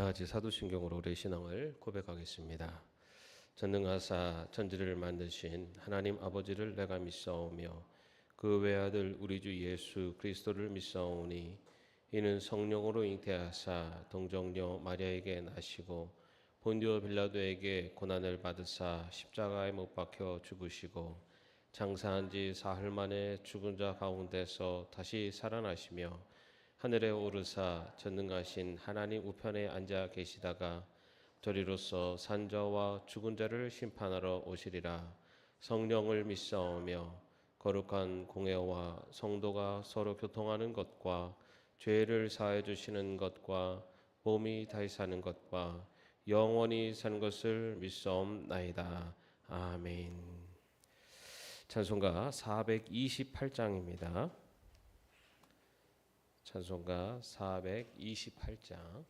다 같이 사도신경으로 우리의 신앙을 고백하겠습니다. 전능하사 천지를 만드신 하나님 아버지를 내가 믿사오며 그 외아들 우리 주 예수 그리스도를 믿사오니 이는 성령으로 잉태하사 동정녀 마리아에게 나시고 본디오 빌라도에게 고난을 받으사 십자가에 못 박혀 죽으시고 장사한 지 사흘 만에 죽은 자 가운데서 다시 살아나시며 하늘에 오르사 전능하신 하나님 우편에 앉아 계시다가 저리로서 산자와 죽은 자를 심판하러 오시리라. 성령을 믿사오며 거룩한 공회와 성도가 서로 교통하는 것과 죄를 사해 주시는 것과 몸이 다시 사는 것과 영원히 사는 것을 믿사옵나이다. 아멘. 찬송가 428장입니다. 찬송가 428장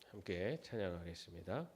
함께 찬양하겠습니다.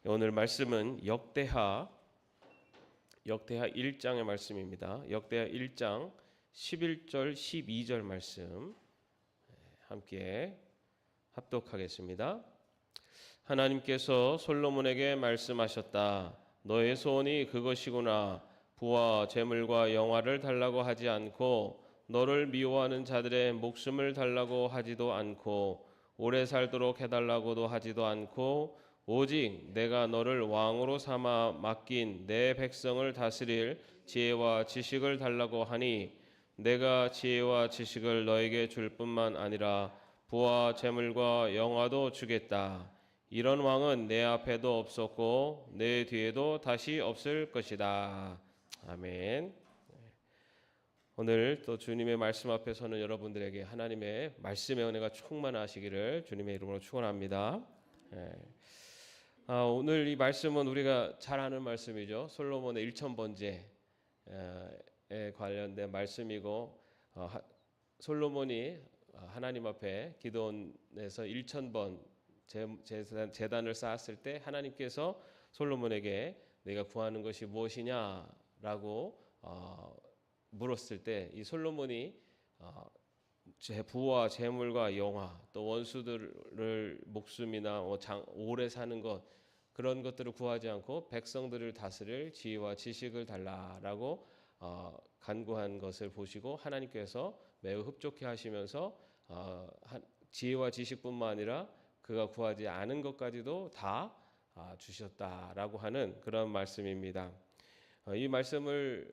오늘 말씀은 역대하 1장의 말씀입니다. 역대하 1장 11절 12절 말씀 함께 합독하겠습니다. 하나님께서 솔로몬에게 말씀하셨다. 너의 소원이 그것이구나. 부와 재물과 영화를 달라고 하지 않고 너를 미워하는 자들의 목숨을 달라고 하지도 않고 오래 살도록 해달라고도 하지도 않고 오직 내가 너를 왕으로 삼아 맡긴 내 백성을 다스릴 지혜와 지식을 달라고 하니 내가 지혜와 지식을 너에게 줄 뿐만 아니라 부와 재물과 영화도 주겠다. 이런 왕은 내 앞에도 없었고 내 뒤에도 다시 없을 것이다. 아멘. 오늘 또 주님의 말씀 앞에서는 여러분들에게 하나님의 말씀의 은혜가 충만하시기를 주님의 이름으로 축원합니다. 예. 오늘 이 말씀은 우리가 잘 아는 말씀이죠. 솔로몬의 1000번제에 관련된 말씀이고, 솔로몬이 하나님 앞에 기도원에서 1000번 제단을 쌓았을 때 하나님께서 솔로몬에게 내가 구하는 것이 무엇이냐라고 물었을 때 이 솔로몬이 부와 재물과 영화, 또 원수들을 목숨이나 오래 사는 것, 그런 것들을 구하지 않고 백성들을 다스릴 지혜와 지식을 달라라고 간구한 것을 보시고 하나님께서 매우 흡족해 하시면서 지혜와 지식뿐만 아니라 그가 구하지 않은 것까지도 다 주셨다라고 하는 그런 말씀입니다. 이 말씀을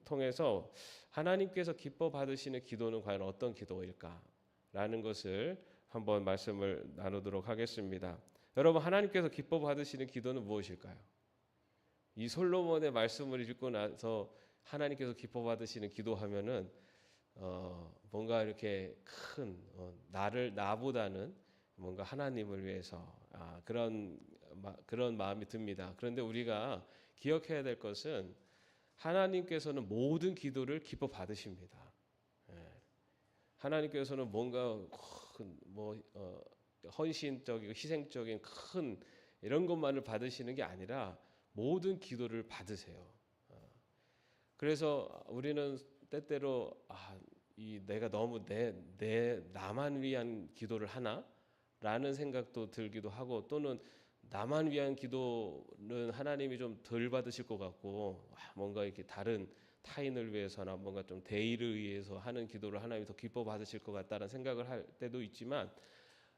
통해서 하나님께서 기뻐 받으시는 기도는 과연 어떤 기도일까라는 것을 한번 말씀을 나누도록 하겠습니다. 여러분, 하나님께서 기뻐 받으시는 기도는 무엇일까요? 이 솔로몬의 말씀을 읽고 나서 하나님께서 기뻐 받으시는 기도하면은 뭔가 이렇게 큰 나보다는 뭔가 하나님을 위해서 그런 마음이 듭니다. 그런데 우리가 기억해야 될 것은 하나님께서는 모든 기도를 기뻐 받으십니다. 하나님께서는 뭔가 헌신적이고 희생적인 큰 이런 것만을 받으시는 게 아니라 모든 기도를 받으세요. 그래서 우리는 때때로 내가 너무 나만 위한 기도를 하나라는 생각도 들기도 하고, 또는 나만 위한 기도는 하나님이 좀 덜 받으실 것 같고 뭔가 이렇게 다른 타인을 위해서나 뭔가 좀 대의를 위해서 하는 기도를 하나님이 더 기뻐 받으실 것 같다는 생각을 할 때도 있지만,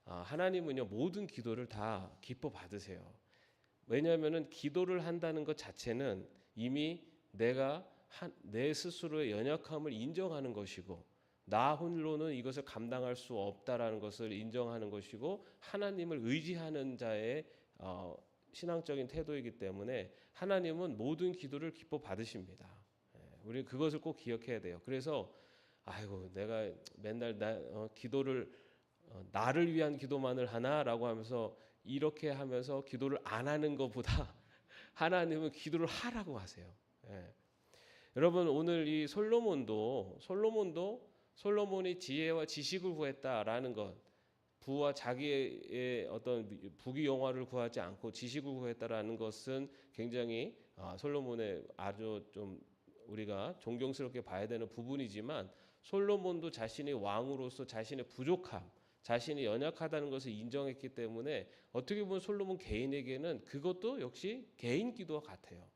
하나님은요 모든 기도를 다 기뻐 받으세요. 왜냐하면은 기도를 한다는 것 자체는 이미 내가 내 스스로의 연약함을 인정하는 것이고, 나 홀로는 이것을 감당할 수 없다라는 것을 인정하는 것이고, 하나님을 의지하는 자의 신앙적인 태도이기 때문에 하나님은 모든 기도를 기뻐 받으십니다. 우리 그것을 꼭 기억해야 돼요. 그래서 내가 맨날 기도를 나를 위한 기도만을 하나라고 하면서 이렇게 하면서 기도를 안 하는 것보다 하나님은 기도를 하라고 하세요. 여러분, 오늘 이 솔로몬이 지혜와 지식을 구했다라는 것, 부와 자기의 어떤 부귀 영화를 구하지 않고 지식을 구했다라는 것은 굉장히 솔로몬의 아주 좀 우리가 존경스럽게 봐야 되는 부분이지만, 솔로몬도 자신이 왕으로서 자신의 부족함, 자신이 연약하다는 것을 인정했기 때문에 어떻게 보면 솔로몬 개인에게는 그것도 역시 개인 기도와 같아요.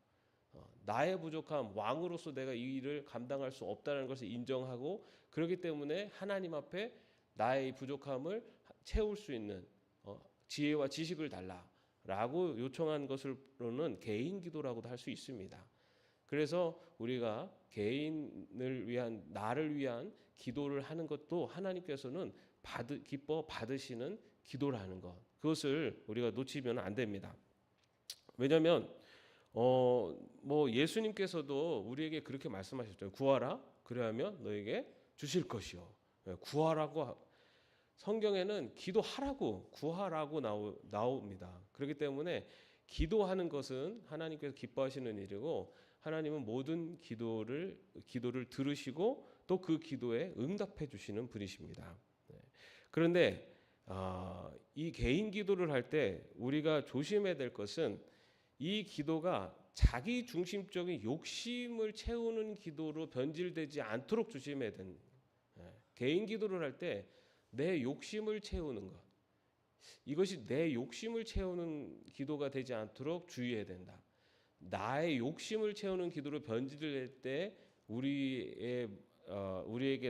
나의 부족함, 왕으로서 내가 이 일을 감당할 수 없다는 것을 인정하고, 그렇기 때문에 하나님 앞에 나의 부족함을 채울 수 있는 지혜와 지식을 달라라고 요청한 것으로는 개인 기도라고도 할 수 있습니다. 그래서 우리가 개인을 위한, 나를 위한 기도를 하는 것도 하나님께서는 기뻐 받으시는 기도라는 것, 그것을 우리가 놓치면 안 됩니다. 왜냐하면 예수님께서도 우리에게 그렇게 말씀하셨죠. 구하라, 그리하면 너에게 주실 것이요. 구하라고, 성경에는 기도하라고, 구하라고 나옵니다. 그렇기 때문에 기도하는 것은 하나님께서 기뻐하시는 일이고, 하나님은 모든 기도를 들으시고 또 그 기도에 응답해 주시는 분이십니다. 그런데 이 개인 기도를 할 때 우리가 조심해야 될 것은, 이 기도가 자기 중심적인 욕심을 채우는 기도로 변질되지 않도록 조심해야 됩니다. 개인 기도를 할 때 내 욕심을 채우는 것, 이것이 내 욕심을 채우는 기도가 되지 않도록 주의해야 된다. 나의 욕심을 채우는 기도로 변질될 때 우리에게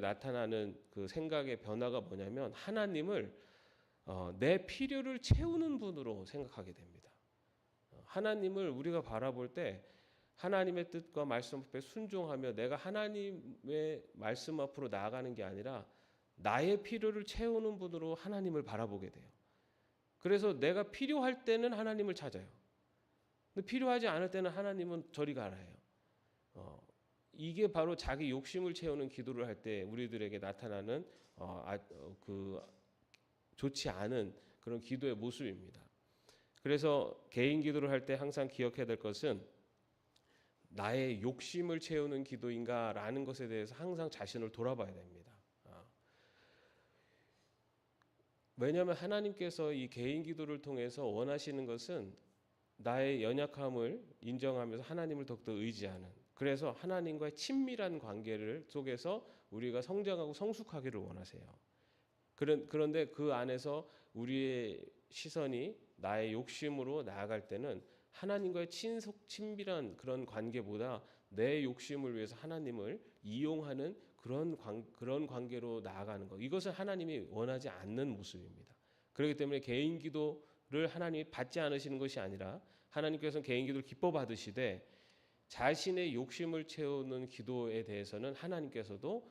나타나는 그 생각의 변화가 뭐냐면, 하나님을 내 필요를 채우는 분으로 생각하게 됩니다. 하나님을 우리가 바라볼 때 하나님의 뜻과 말씀 앞에 순종하며 내가 하나님의 말씀 앞으로 나아가는 게 아니라 나의 필요를 채우는 분으로 하나님을 바라보게 돼요. 그래서 내가 필요할 때는 하나님을 찾아요. 근데 필요하지 않을 때는 하나님은 저리 가라 해요. 이게 바로 자기 욕심을 채우는 기도를 할 때 우리들에게 나타나는 그 좋지 않은 그런 기도의 모습입니다. 그래서 개인 기도를 할 때 항상 기억해야 될 것은 나의 욕심을 채우는 기도인가라는 것에 대해서 항상 자신을 돌아봐야 됩니다. 왜냐하면 하나님께서 이 개인 기도를 통해서 원하시는 것은 나의 연약함을 인정하면서 하나님을 더욱더 의지하는, 그래서 하나님과의 친밀한 관계를 속에서 우리가 성장하고 성숙하기를 원하세요. 그런데 그 안에서 우리의 시선이 나의 욕심으로 나아갈 때는 하나님과의 친밀한 그런 관계보다 내 욕심을 위해서 하나님을 이용하는 그런 관계로 나아가는 것, 이것을 하나님이 원하지 않는 모습입니다. 그렇기 때문에 개인 기도를 하나님이 받지 않으시는 것이 아니라 하나님께서는 개인 기도를 기뻐 받으시되 자신의 욕심을 채우는 기도에 대해서는 하나님께서도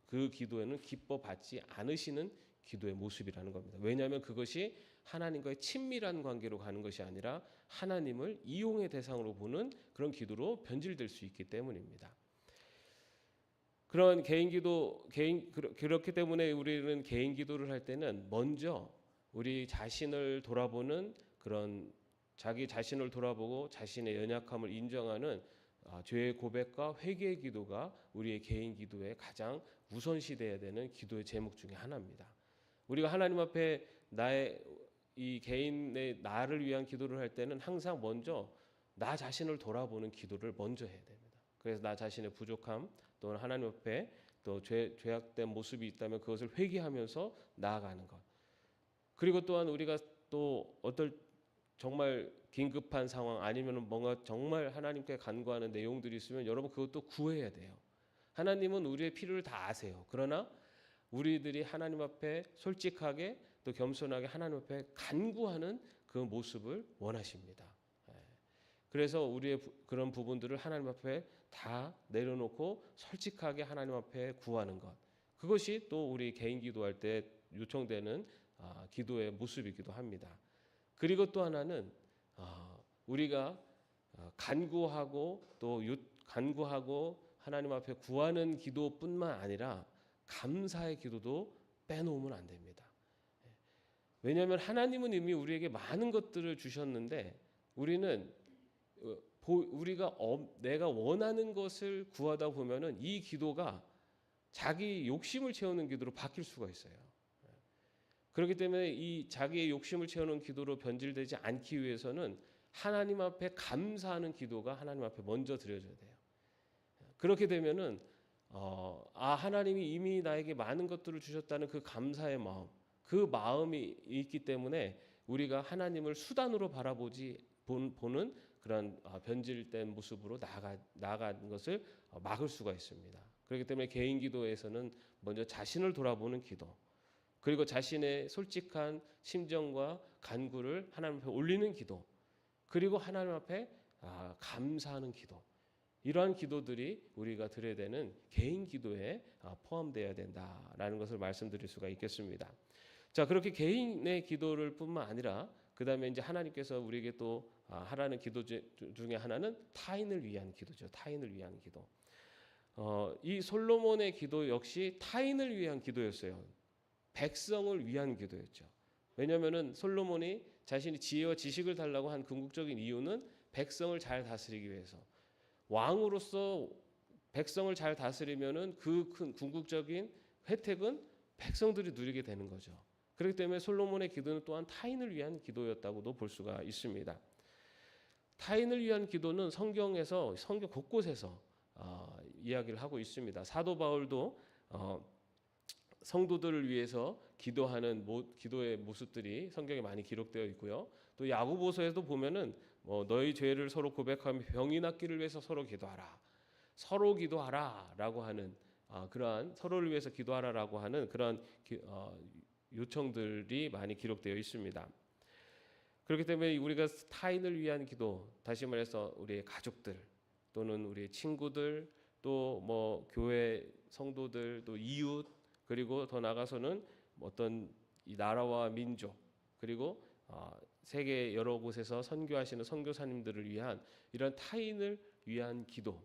그 기도에는 기뻐 받지 않으시는 기도의 모습이라는 겁니다. 왜냐하면 그것이 하나님과의 친밀한 관계로 가는 것이 아니라 하나님을 이용의 대상으로 보는 그런 기도로 변질될 수 있기 때문입니다. 그런 그렇기 때문에 우리는 개인 기도를 할 때는 먼저 우리 자신을 돌아보는 그런, 자기 자신을 돌아보고 자신의 연약함을 인정하는 죄의 고백과 회개의 기도가 우리의 개인 기도에 가장 우선시돼야 되는 기도의 제목 중에 하나입니다. 우리가 하나님 앞에 이 개인의 나를 위한 기도를 할 때는 항상 먼저 나 자신을 돌아보는 기도를 먼저 해야 됩니다. 그래서 나 자신의 부족함 또는 하나님 앞에 또 죄악된 모습이 있다면 그것을 회개하면서 나아가는 것. 그리고 또한 우리가 또 정말 긴급한 상황 아니면 뭔가 정말 하나님께 간구하는 내용들이 있으면 여러분 그것도 구해야 돼요. 하나님은 우리의 필요를 다 아세요. 그러나 우리들이 하나님 앞에 솔직하게 또 겸손하게 하나님 앞에 간구하는 그 모습을 원하십니다. 그래서 우리의 그런 부분들을 하나님 앞에 다 내려놓고 솔직하게 하나님 앞에 구하는 것, 그것이 또 우리 개인 기도할 때 요청되는 기도의 모습이기도 합니다. 그리고 또 하나는 우리가 간구하고 하나님 앞에 구하는 기도뿐만 아니라 감사의 기도도 빼놓으면 안 됩니다. 왜냐하면 하나님은 이미 우리에게 많은 것들을 주셨는데 우리는 내가 원하는 것을 구하다 보면은 이 기도가 자기 욕심을 채우는 기도로 바뀔 수가 있어요. 그렇기 때문에 이 자기의 욕심을 채우는 기도로 변질되지 않기 위해서는 하나님 앞에 감사하는 기도가 하나님 앞에 먼저 드려져야 돼요. 그렇게 되면은 하나님이 이미 나에게 많은 것들을 주셨다는 그 감사의 마음, 그 마음이 있기 때문에 우리가 하나님을 수단으로 보는 그런 변질된 모습으로 나아가는 것을 막을 수가 있습니다. 그렇기 때문에 개인 기도에서는 먼저 자신을 돌아보는 기도, 그리고 자신의 솔직한 심정과 간구를 하나님 앞에 올리는 기도, 그리고 하나님 앞에 감사하는 기도, 이러한 기도들이 우리가 드려야 되는 개인 기도에 포함되어야 된다라는 것을 말씀드릴 수가 있겠습니다. 자, 그렇게 개인의 기도를 뿐만 아니라 그 다음에 이제 하나님께서 우리에게 또 하라는 기도 중에 하나는 타인을 위한 기도죠. 타인을 위한 기도. 이 솔로몬의 기도 역시 타인을 위한 기도였어요. 백성을 위한 기도였죠. 왜냐하면은 솔로몬이 자신이 지혜와 지식을 달라고 한 궁극적인 이유는 백성을 잘 다스리기 위해서. 왕으로서 백성을 잘 다스리면은 그 큰 궁극적인 혜택은 백성들이 누리게 되는 거죠. 그렇기 때문에 솔로몬의 기도는 또한 타인을 위한 기도였다고도 볼 수가 있습니다. 타인을 위한 기도는 성경 곳곳에서 이야기를 하고 있습니다. 사도 바울도 성도들을 위해서 기도하는 기도의 모습들이 성경에 많이 기록되어 있고요. 또 야고보서에도 보면은 너희 죄를 서로 고백하며 병이 낫기를 위해서 서로 기도하라. 서로 기도하라라고 하는 그러한 서로를 위해서 기도하라라고 하는 그런 요청들이 많이 기록되어 있습니다. 그렇기 때문에 우리가 타인을 위한 기도, 다시 말해서 우리의 가족들 또는 우리의 친구들, 또 뭐 교회 성도들, 또 이웃, 그리고 더 나아가서는 어떤 이 나라와 민족, 그리고 세계 여러 곳에서 선교하시는 선교사님들을 위한 이런 타인을 위한 기도,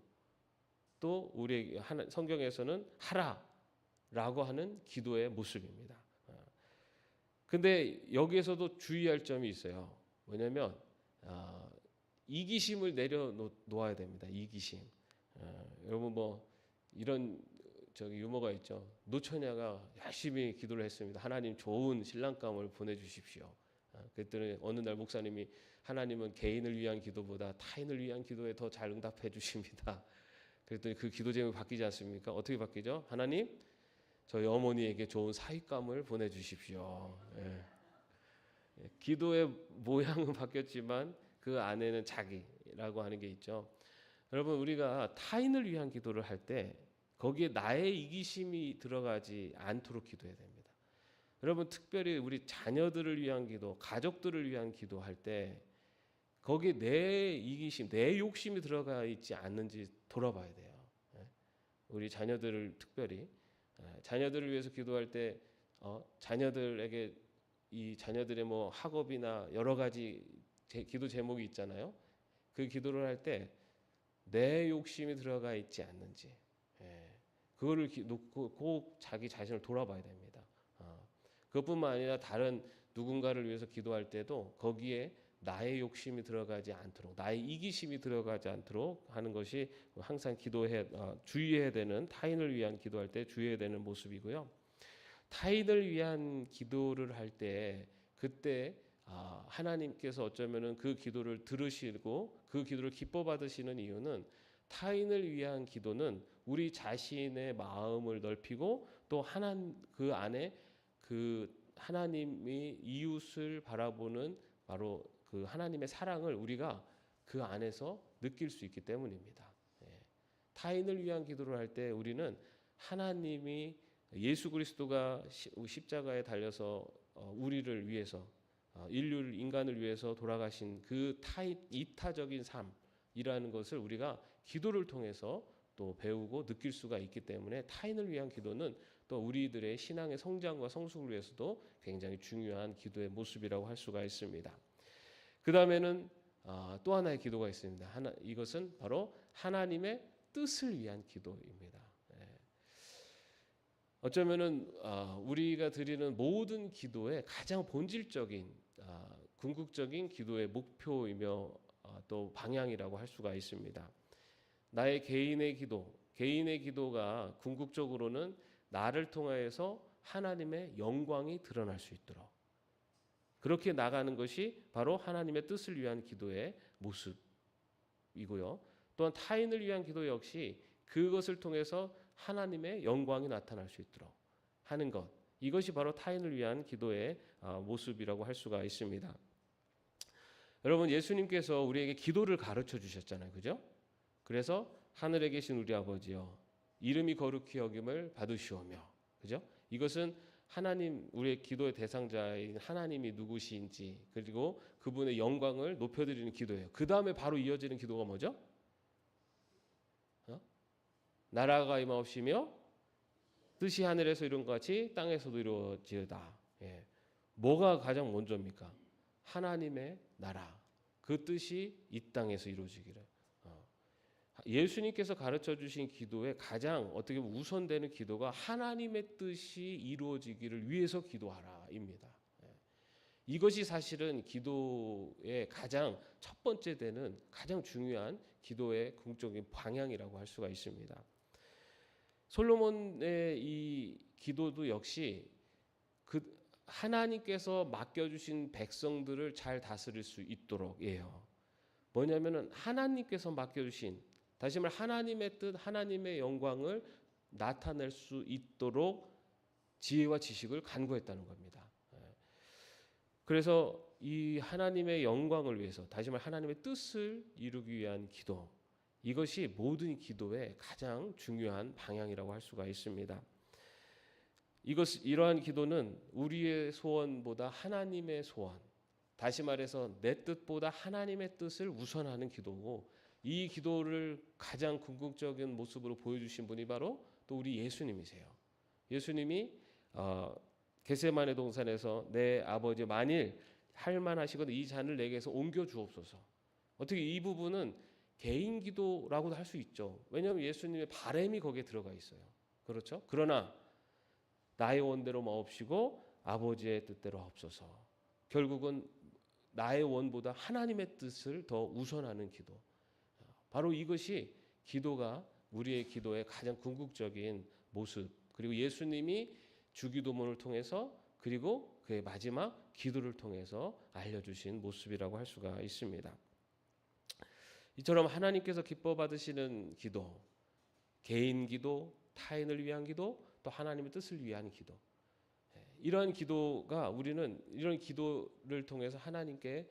또 우리 성경에서는 하라라고 하는 기도의 모습입니다. 근데 여기에서도 주의할 점이 있어요. 뭐냐면 이기심을 내려놓아야 됩니다. 이기심. 여러분 뭐 이런 유머가 있죠. 노처녀가 열심히 기도를 했습니다. 하나님 좋은 신랑감을 보내주십시오. 그랬더니 어느 날 목사님이 하나님은 개인을 위한 기도보다 타인을 위한 기도에 더 잘 응답해 주십니다. 그랬더니 그 기도 제목이 바뀌지 않습니까? 어떻게 바뀌죠? 하나님 저희 어머니에게 좋은 사윗감을 보내주십시오. 기도의 모양은 바뀌었지만 그 안에는 자기라고 하는 게 있죠. 여러분 우리가 타인을 위한 기도를 할 때 거기에 나의 이기심이 들어가지 않도록 기도해야 됩니다. 여러분 특별히 우리 자녀들을 위한 기도, 가족들을 위한 기도할 때 거기에 내 이기심, 내 욕심이 들어가 있지 않는지 돌아봐야 돼요. 우리 자녀들을 특별히 자녀들을 위해서 기도할 때 자녀들에게 이 자녀들의 뭐 학업이나 여러 가지 기도 제목이 있잖아요. 그 기도를 할 때 내 욕심이 들어가 있지 않는지 그거를 놓고 꼭 자기 자신을 돌아봐야 됩니다. 그것뿐만 아니라 다른 누군가를 위해서 기도할 때도 거기에 나의 욕심이 들어가지 않도록 나의 이기심이 들어가지 않도록 하는 것이 항상 주의해야 되는 타인을 위한 기도할 때 주의해야 되는 모습이고요. 타인을 위한 기도를 할 때 그때 하나님께서 어쩌면은 그 기도를 들으시고 그 기도를 기뻐 받으시는 이유는 타인을 위한 기도는 우리 자신의 마음을 넓히고 또 그 안에 그 하나님이 이웃을 바라보는 바로 그 하나님의 사랑을 우리가 그 안에서 느낄 수 있기 때문입니다. 타인을 위한 기도를 할 때 우리는 하나님이 예수 그리스도가 십자가에 달려서 우리를 위해서 인간을 위해서 돌아가신 그 이타적인 삶이라는 것을 우리가 기도를 통해서 또 배우고 느낄 수가 있기 때문에 타인을 위한 기도는 또 우리들의 신앙의 성장과 성숙을 위해서도 굉장히 중요한 기도의 모습이라고 할 수가 있습니다. 그 다음에는 또 하나의 기도가 있습니다. 이것은 바로 하나님의 뜻을 위한 기도입니다. 어쩌면은 우리가 드리는 모든 기도의 가장 본질적인 궁극적인 기도의 목표이며 또 방향이라고 할 수가 있습니다. 나의 개인의 기도가 궁극적으로는 나를 통하여서 하나님의 영광이 드러날 수 있도록 그렇게 나가는 것이 바로 하나님의 뜻을 위한 기도의 모습이고요. 또한 타인을 위한 기도 역시 그것을 통해서 하나님의 영광이 나타날 수 있도록 하는 것. 이것이 바로 타인을 위한 기도의 모습이라고 할 수가 있습니다. 여러분 예수님께서 우리에게 기도를 가르쳐 주셨잖아요. 그죠? 그래서 하늘에 계신 우리 아버지여 이름이 거룩히 여김을 받으시오며 그죠? 이것은 우리의 기도의 대상자인 하나님이 누구신지 그리고 그분의 영광을 높여드리는 기도예요. 그 다음에 바로 이어지는 기도가 뭐죠? 나라가 임하옵시며 뜻이 하늘에서 이룬 것 같이 땅에서도 이루어지이다. 뭐가 가장 먼저입니까? 하나님의 나라 그 뜻이 이 땅에서 이루어지기를. 예수님께서 가르쳐 주신 기도의 가장 어떻게 보면 우선되는 기도가 하나님의 뜻이 이루어지기를 위해서 기도하라입니다. 이것이 사실은 기도의 가장 첫 번째 되는 가장 중요한 기도의 궁극적인 방향이라고 할 수가 있습니다. 솔로몬의 이 기도도 역시 그 하나님께서 맡겨주신 백성들을 잘 다스릴 수 있도록이에요. 뭐냐면은 하나님께서 맡겨주신 다시 말해 하나님의 뜻, 하나님의 영광을 나타낼 수 있도록 지혜와 지식을 간구했다는 겁니다. 그래서 이 하나님의 영광을 위해서 다시 말해 하나님의 뜻을 이루기 위한 기도 이것이 모든 기도의 가장 중요한 방향이라고 할 수가 있습니다. 이러한 기도는 우리의 소원보다 하나님의 소원, 다시 말해서 내 뜻보다 하나님의 뜻을 우선하는 기도고 이 기도를 가장 궁극적인 모습으로 보여주신 분이 바로 또 우리 예수님이세요. 예수님이 겟세마네 동산에서 내 아버지 만일 할 만하시거든 이 잔을 내게서 옮겨 주옵소서. 어떻게 이 부분은 개인 기도라고도 할 수 있죠. 왜냐하면 예수님의 바람이 거기에 들어가 있어요. 그렇죠? 그러나 나의 원대로 마옵시고 아버지의 뜻대로 하옵소서. 결국은 나의 원보다 하나님의 뜻을 더 우선하는 기도. 바로 이것이 기도가 우리의 기도의 가장 궁극적인 모습. 그리고 예수님이 주기도문을 통해서 그리고 그의 마지막 기도를 통해서 알려주신 모습이라고 할 수가 있습니다. 이처럼 하나님께서 기뻐 받으시는 기도, 개인 기도, 타인을 위한 기도, 또 하나님의 뜻을 위한 기도. 이러한 기도가 우리는 이런 기도를 통해서 하나님께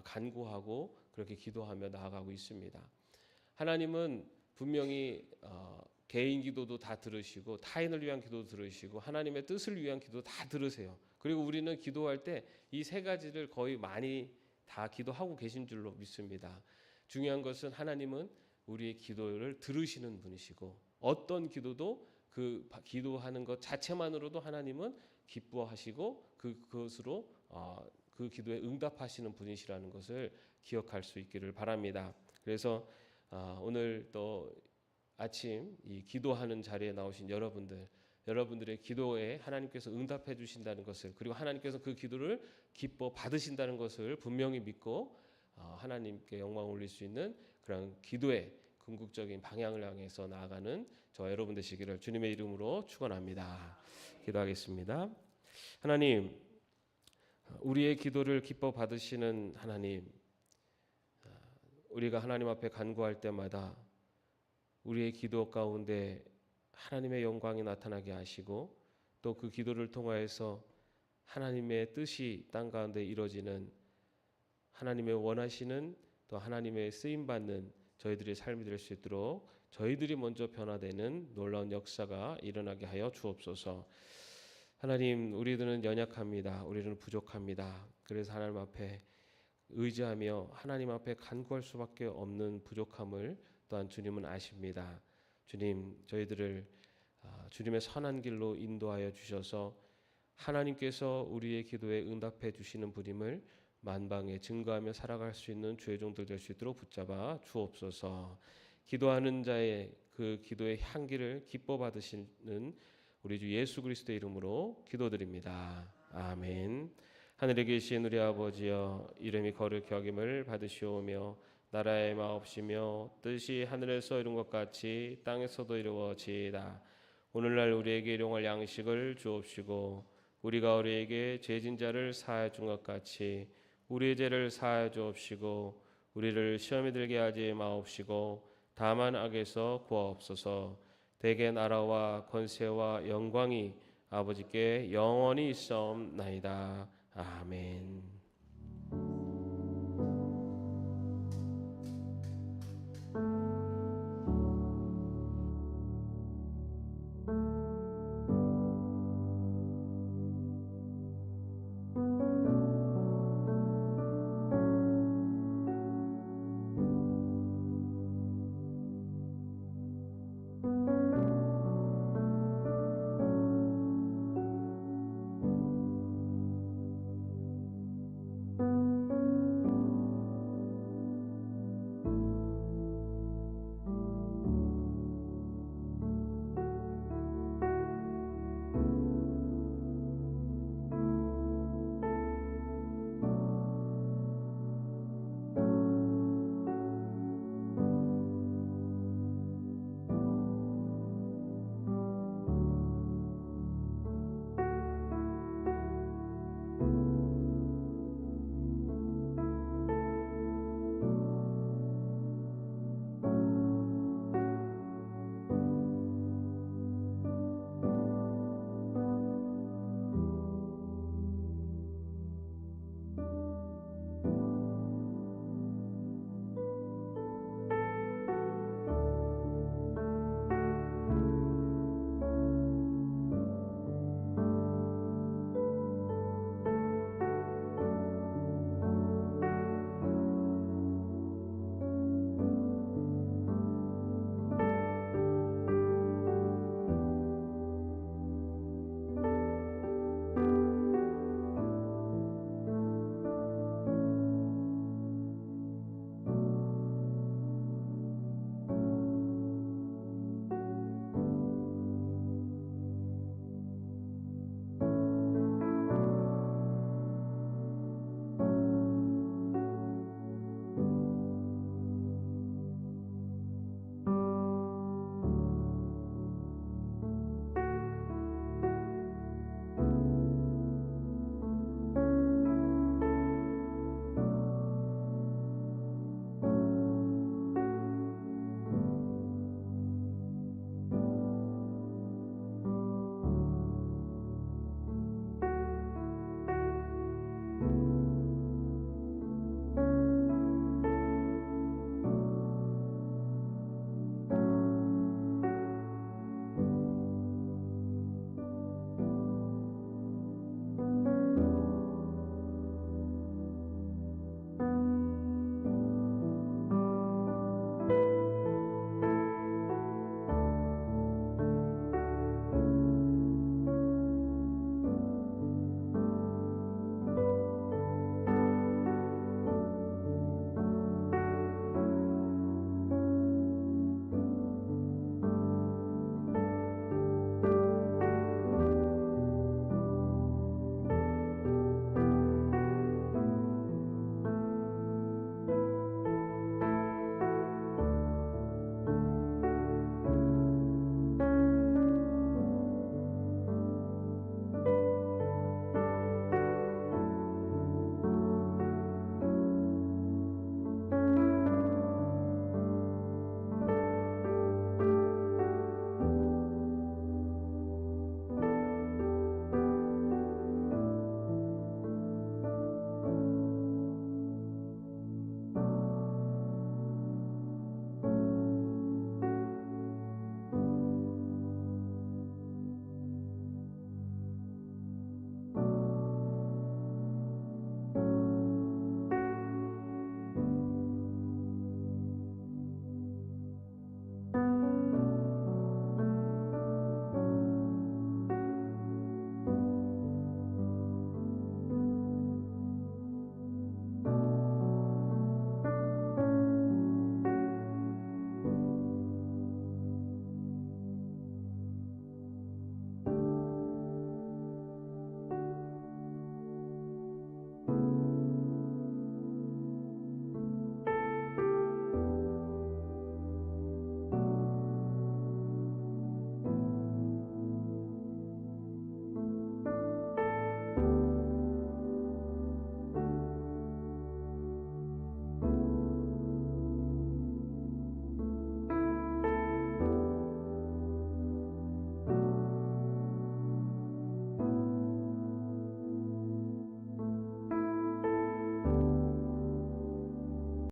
간구하고 그렇게 기도하며 나아가고 있습니다. 하나님은 분명히 개인 기도도 다 들으시고 타인을 위한 기도도 들으시고 하나님의 뜻을 위한 기도도 다 들으세요. 그리고 우리는 기도할 때 이 세 가지를 거의 많이 다 기도하고 계신 줄로 믿습니다. 중요한 것은 하나님은 우리의 기도를 들으시는 분이시고 어떤 기도도 그 기도하는 것 자체만으로도 하나님은 기뻐하시고 그것으로 그 기도에 응답하시는 분이시라는 것을 기억할 수 있기를 바랍니다. 그래서 오늘 또 아침 이 기도하는 자리에 나오신 여러분들의 기도에 하나님께서 응답해 주신다는 것을 그리고 하나님께서 그 기도를 기뻐 받으신다는 것을 분명히 믿고 하나님께 영광 올릴 수 있는 그런 기도의 궁극적인 방향을 향해서 나아가는 저 여러분 되시기를 주님의 이름으로 축원합니다. 기도하겠습니다. 하나님, 우리의 기도를 기뻐 받으시는 하나님, 우리가 하나님 앞에 간구할 때마다 우리의 기도 가운데 하나님의 영광이 나타나게 하시고 또 그 기도를 통하여서 하나님의 뜻이 땅 가운데 이루어지는 하나님의 원하시는 또 하나님의 쓰임받는 저희들의 삶이 될 수 있도록 저희들이 먼저 변화되는 놀라운 역사가 일어나게 하여 주옵소서. 하나님, 우리들은 연약합니다. 우리는 부족합니다. 그래서 하나님 앞에 의지하며 하나님 앞에 간구할 수밖에 없는 부족함을 또한 주님은 아십니다. 주님, 저희들을 주님의 선한 길로 인도하여 주셔서 하나님께서 우리의 기도에 응답해 주시는 분임을 만방에 증거하며 살아갈 수 있는 주의 종들 될 수 있도록 붙잡아 주옵소서. 기도하는 자의 그 기도의 향기를 기뻐 받으시는 우리 주 예수 그리스도의 이름으로 기도드립니다. 아멘. 하늘에 계신 우리 아버지여, 이름이 거룩히 여김을 받으시오며 나라의 마옵시며 뜻이 하늘에서 이룬 것 같이 땅에서도 이루어지이다. 오늘날 우리에게 일용할 양식을 주옵시고 우리가 우리에게 죄진 자를 사하여 준 것 같이 우리의 죄를 사하여 주옵시고 우리를 시험에 들게 하지 마옵시고 다만 악에서 구하옵소서. 대개 나라와 권세와 영광이 아버지께 영원히 있사옵나이다. 아멘.